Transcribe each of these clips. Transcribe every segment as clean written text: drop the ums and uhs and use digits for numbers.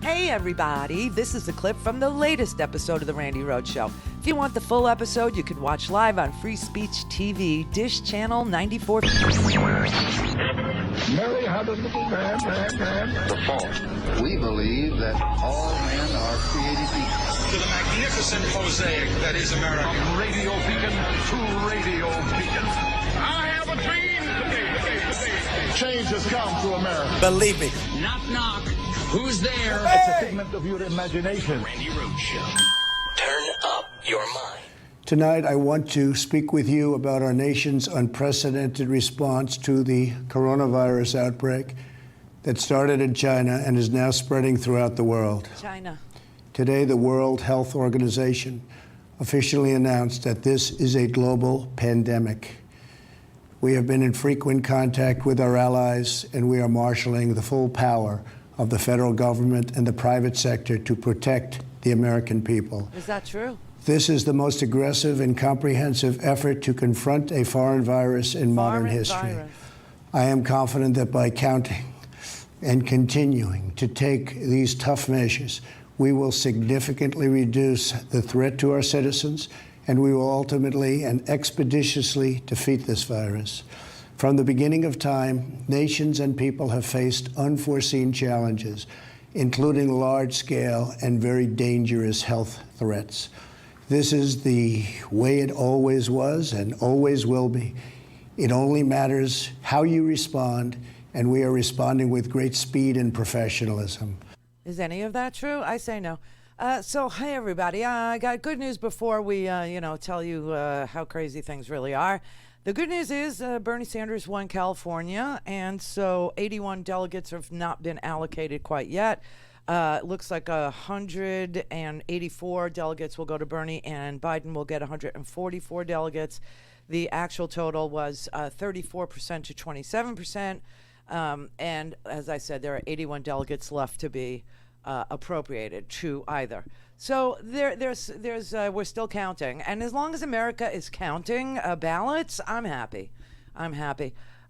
Hey everybody, this is a clip from the latest episode of The Randy Rhoads Show. If you want the full episode, you can watch live on Free Speech TV, Dish Channel 94. Mary had a little man. The fall. We believe that all men are created equal. To the magnificent mosaic that is America. From radio beacon to radio beacon. I have a dream today. Change has come to America. Believe me. Knock, knock. Who's there? It's a figment of your imagination. Randy Rhoads Show. Turn up your mind. Tonight, I want to speak with you about our nation's unprecedented response to the coronavirus outbreak that started in China and is now spreading throughout the world. China. Today, the World Health Organization officially announced that this is a global pandemic. We have been in frequent contact with our allies, and we are marshaling the full power of the federal government and the private sector to protect the American people. Is that true? This is the most aggressive and comprehensive effort to confront a foreign virus in modern history. I am confident that by counting and continuing to take these tough measures, we will significantly reduce the threat to our citizens, and we will ultimately and expeditiously defeat this virus. From the beginning of time, nations and people have faced unforeseen challenges, including large-scale and very dangerous health threats. This is the way it always was and always will be. It only matters how you respond, and we are responding with great speed and professionalism. Is any of that true? I say no. So, hey everybody, I got good news before we, tell you how crazy things really are. The good news is Bernie Sanders won California, and so 81 delegates have not been allocated quite yet. It looks like 184 delegates will go to Bernie, and Biden will get 144 delegates. The actual total was 34% to 27%, and as I said, there are 81 delegates left to be appropriated to either. So there's we're still counting, and as long as America is counting ballots, I'm happy.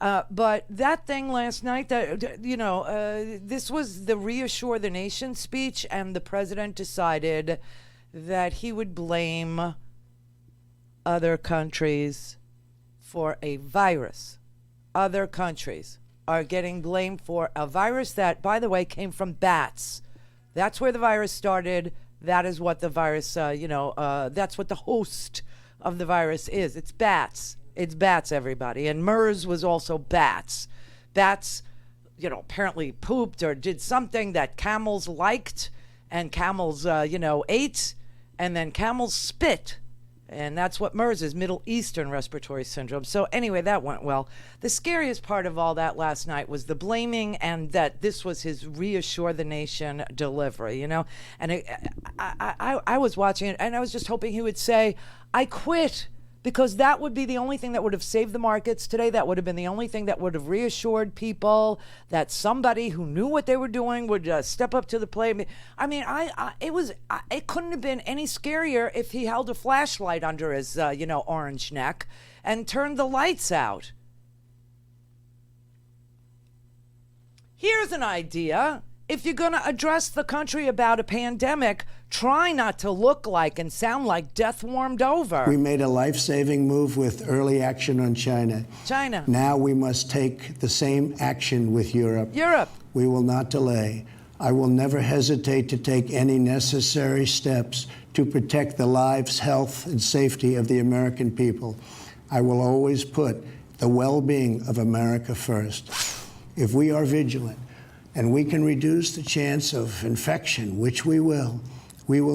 But that thing last night, this was the Reassure the Nation speech, and the president decided that he would blame other countries for a virus. Other countries are getting blamed for a virus that, by the way, came from bats. That's where the virus started. That is what the virus, that's what the host of the virus is. It's bats. It's bats, everybody. And MERS was also bats. Bats, apparently pooped or did something that camels liked, and camels, ate, and then camels spit. And that's what MERS is, Middle Eastern Respiratory Syndrome. So anyway, that went well. The scariest part of all that last night was the blaming, and that this was his Reassure the Nation delivery, And I was watching it, and I was just hoping he would say, I quit. Because that would be the only thing that would have saved the markets today. That would have been the only thing that would have reassured people that somebody who knew what they were doing would step up to the plate. I mean, it couldn't have been any scarier if he held a flashlight under his, orange neck and turned the lights out. Here's an idea. If you're going to address the country about a pandemic, try not to look like and sound like death warmed over. We made a life-saving move with early action on China. China. Now we must take the same action with Europe. Europe. We will not delay. I will never hesitate to take any necessary steps to protect the lives, health, and safety of the American people. I will always put the well-being of America first. If we are vigilant, and we can reduce the chance of infection, which we will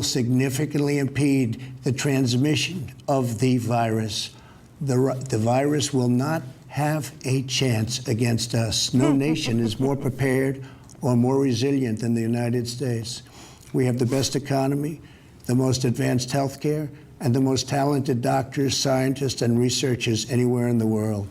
significantly impede the transmission of the virus. The virus will not have a chance against us. No nation is more prepared or more resilient than the United States. We have the best economy, the most advanced health care, and the most talented doctors, scientists, and researchers anywhere in the world.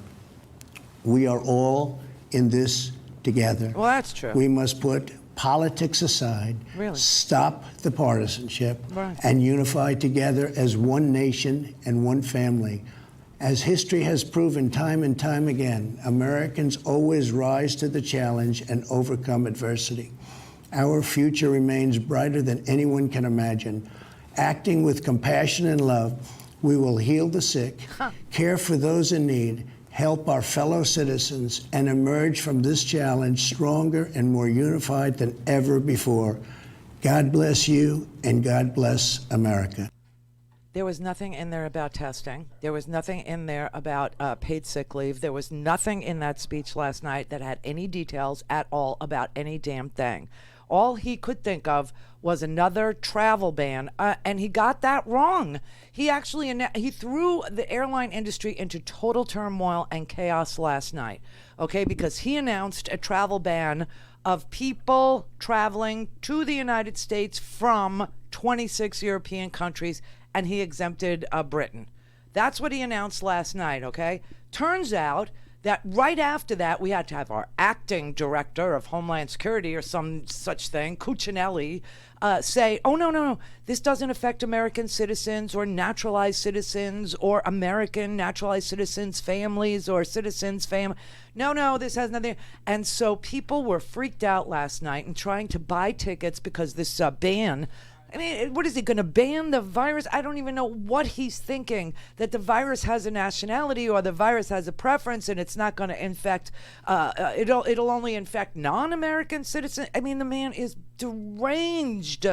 We are all in this together. Well, that's true. We must put politics aside, stop the partisanship, and unify together as one nation and one family. As history has proven time and time again, Americans always rise to the challenge and overcome adversity. Our future remains brighter than anyone can imagine. Acting with compassion and love, we will heal the sick, care for those in need, help our fellow citizens, and emerge from this challenge stronger and more unified than ever before. God bless you, and God bless America. There was nothing in there about testing. There was nothing in there about paid sick leave. There was nothing in that speech last night that had any details at all about any damn thing. All he could think of was another travel ban, and he got that wrong. He actually he threw the airline industry into total turmoil and chaos last night, okay, because he announced a travel ban of people traveling to the United States from 26 European countries, and he exempted Britain. That's what he announced last night, okay? Turns out that right after that, we had to have our acting director of Homeland Security or some such thing, Cuccinelli, say, oh, no, this doesn't affect American citizens or naturalized citizens or American naturalized citizens' families or citizens' No, this has nothing. And so people were freaked out last night and trying to buy tickets because this ban, I mean, what is he going to ban the virus? I don't even know what he's thinking, that the virus has a nationality or the virus has a preference and it's not going to infect, it'll only infect non-American citizens. I mean, the man is deranged.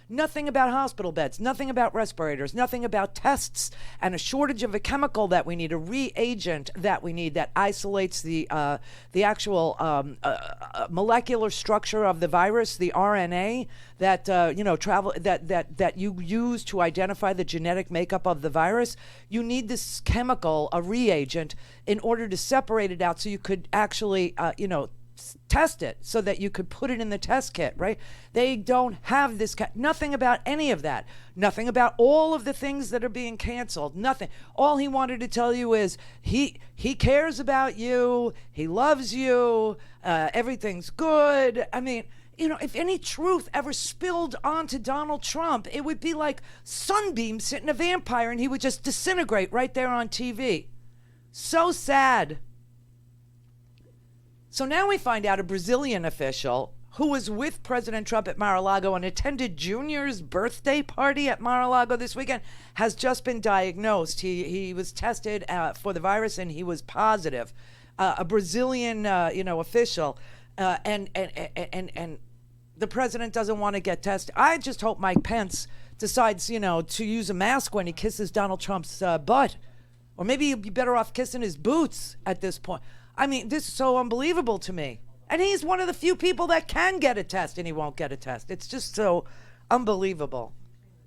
Nothing about hospital beds, nothing about respirators, nothing about tests, and a shortage of a chemical that we need, a reagent that we need that isolates the actual molecular structure of the virus, the RNA that that you use to identify the genetic makeup of the virus. You need this chemical, a reagent, in order to separate it out so you could actually test it so that you could put it in the test kit, right? They don't have this, nothing about any of that. Nothing about all of the things that are being canceled. Nothing. All he wanted to tell you is he cares about you. He loves you. Everything's good. I mean, if any truth ever spilled onto Donald Trump, it would be like sunbeams hitting a vampire and he would just disintegrate right there on TV. So sad. So now we find out a Brazilian official who was with President Trump at Mar-a-Lago and attended Junior's birthday party at Mar-a-Lago this weekend has just been diagnosed. He was tested for the virus and he was positive. A Brazilian, official, and the president doesn't want to get tested. I just hope Mike Pence decides, to use a mask when he kisses Donald Trump's butt, or maybe he'd be better off kissing his boots at this point. I mean, this is so unbelievable to me. And he's one of the few people that can get a test and he won't get a test. It's just so unbelievable.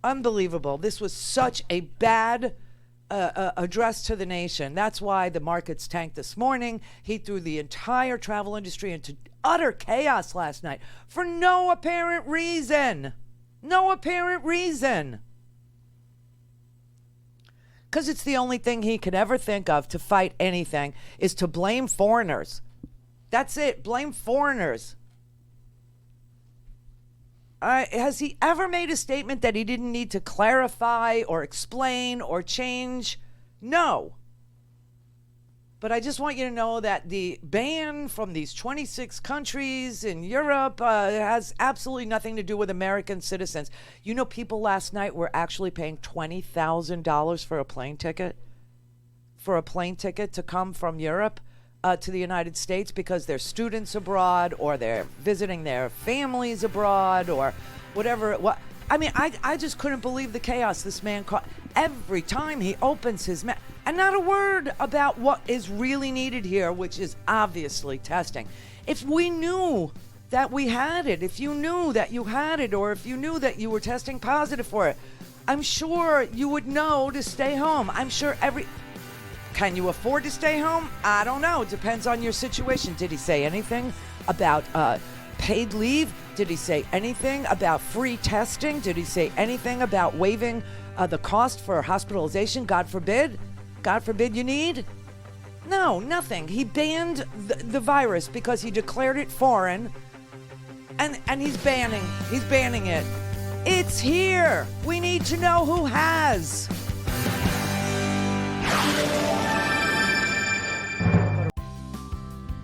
Unbelievable. This was such a bad address to the nation. That's why the markets tanked this morning. He threw the entire travel industry into utter chaos last night for no apparent reason. No apparent reason. Because it's the only thing he could ever think of to fight anything is to blame foreigners. That's it. Blame foreigners. Has he ever made a statement that he didn't need to clarify or explain or change? No. But I just want you to know that the ban from these 26 countries in Europe has absolutely nothing to do with American citizens. People last night were actually paying $20,000 for a plane ticket, to come from Europe to the United States because they're students abroad or they're visiting their families abroad or whatever. I mean, I just couldn't believe the chaos this man caused. Every time he opens his mouth, and not a word about what is really needed here, which is obviously testing. If we knew that we had it, if you knew that you had it, or if you knew that you were testing positive for it, I'm sure you would know to stay home. I'm sure Can you afford to stay home? I don't know. It depends on your situation. Did he say anything about paid leave? Did he say anything about free testing? Did he say anything about waiving the cost for hospitalization? God forbid. God forbid you need? No, nothing. He banned the virus because he declared it foreign, and he's banning it. It's here. We need to know who has.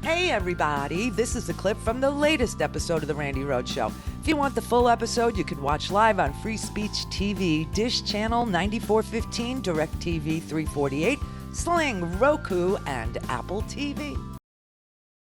Hey everybody, this is a clip from the latest episode of The Randy Rhoads Show. If you want the full episode, you can watch live on Free Speech TV, Dish Channel 9415, DirecTV 348, Sling, Roku, and Apple TV.